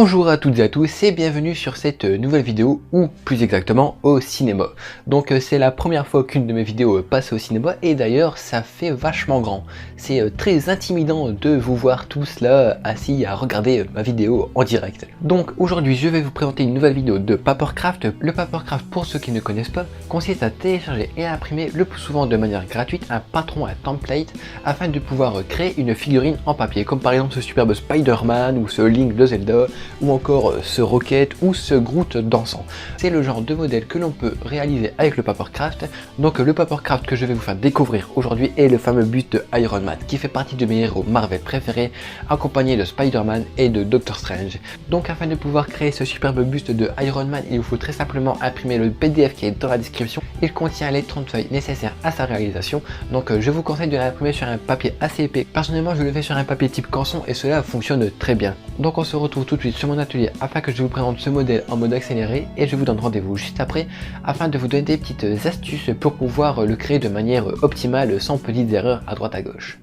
Bonjour à toutes et à tous et bienvenue sur cette nouvelle vidéo, ou plus exactement au cinéma. Donc c'est la première fois qu'une de mes vidéos passe au cinéma et d'ailleurs ça fait vachement grand. C'est très intimidant de vous voir tous là assis à regarder ma vidéo en direct. Donc aujourd'hui je vais vous présenter une nouvelle vidéo de Papercraft. Le Papercraft, pour ceux qui ne connaissent pas, consiste à télécharger et à imprimer le plus souvent de manière gratuite un patron, un template, afin de pouvoir créer une figurine en papier, comme par exemple ce superbe Spider-Man ou ce Link de Zelda, ou encore ce Rocket ou ce Groot dansant. C'est le genre de modèle que l'on peut réaliser avec le Papercraft. Donc le Papercraft que je vais vous faire découvrir aujourd'hui est le fameux buste de Iron Man, qui fait partie de mes héros Marvel préférés, accompagné de Spider-Man et de Doctor Strange. Donc afin de pouvoir créer ce superbe buste de Iron Man, il vous faut très simplement imprimer le PDF qui est dans la description. Il contient les 30 feuilles nécessaires à sa réalisation. Donc je vous conseille de l'imprimer sur un papier assez épais. Personnellement je le fais sur un papier type canson et cela fonctionne très bien. Donc on se retrouve tout de suite sur mon atelier afin que je vous présente ce modèle en mode accéléré, et je vous donne rendez-vous juste après afin de vous donner des petites astuces pour pouvoir le créer de manière optimale sans petites erreurs à droite à gauche.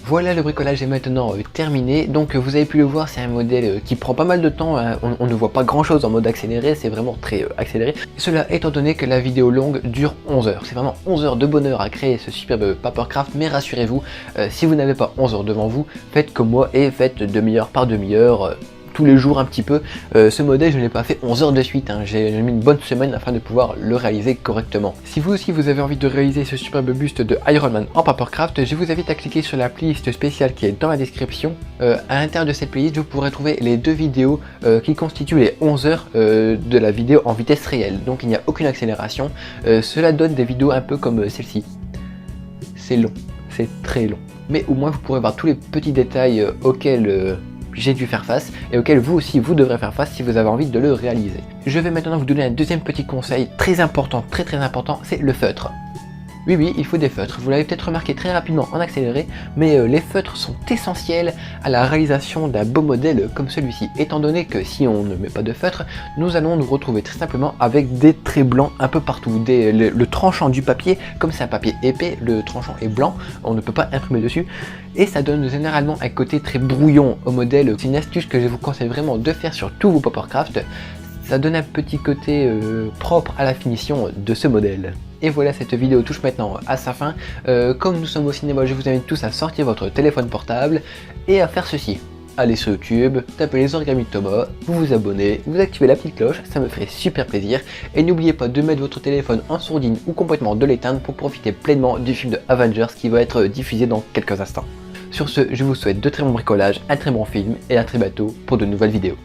Voilà, le bricolage est maintenant terminé, donc vous avez pu le voir, c'est un modèle qui prend pas mal de temps, hein. On ne voit pas grand chose en mode accéléré, c'est vraiment très accéléré. Cela étant donné que la vidéo longue dure 11 heures, c'est vraiment 11 heures de bonheur à créer ce superbe Papercraft, mais rassurez-vous, si vous n'avez pas 11 heures devant vous, faites comme moi et faites demi-heure par demi-heure. Tous les jours un petit peu. Ce modèle je ne l'ai pas fait 11 heures de suite, hein. J'ai mis une bonne semaine afin de pouvoir le réaliser correctement. Si vous aussi vous avez envie de réaliser ce superbe buste de Iron Man en Papercraft, je vous invite à cliquer sur la playlist spéciale qui est dans la description. À l'intérieur de cette playlist vous pourrez trouver les 2 vidéos qui constituent les 11 heures de la vidéo en vitesse réelle, donc il n'y a aucune accélération. Cela donne des vidéos un peu comme celle-ci. C'est long, c'est très long, mais au moins vous pourrez voir tous les petits détails auxquels j'ai dû faire face et auquel vous aussi vous devrez faire face si vous avez envie de le réaliser. Je vais maintenant vous donner un deuxième petit conseil très important, très important, c'est le feutre. Oui, il faut des feutres, vous l'avez peut-être remarqué très rapidement en accéléré, mais les feutres sont essentiels à la réalisation d'un beau modèle comme celui-ci, étant donné que si on ne met pas de feutre, nous allons nous retrouver très simplement avec des traits blancs un peu partout. Le tranchant du papier, comme c'est un papier épais, le tranchant est blanc, on ne peut pas imprimer dessus, et ça donne généralement un côté très brouillon au modèle. C'est une astuce que je vous conseille vraiment de faire sur tous vos Papercraft. Ça donne un petit côté propre à la finition de ce modèle. Et voilà, cette vidéo touche maintenant à sa fin. Comme nous sommes au cinéma, je vous invite tous à sortir votre téléphone portable et à faire ceci. Allez sur YouTube, tapez les Origamis de Thomas, vous vous abonnez, vous activez la petite cloche, ça me ferait super plaisir. Et n'oubliez pas de mettre votre téléphone en sourdine ou complètement de l'éteindre pour profiter pleinement du film de Avengers qui va être diffusé dans quelques instants. Sur ce, je vous souhaite de très bons bricolages, un très bon film et à très bientôt pour de nouvelles vidéos.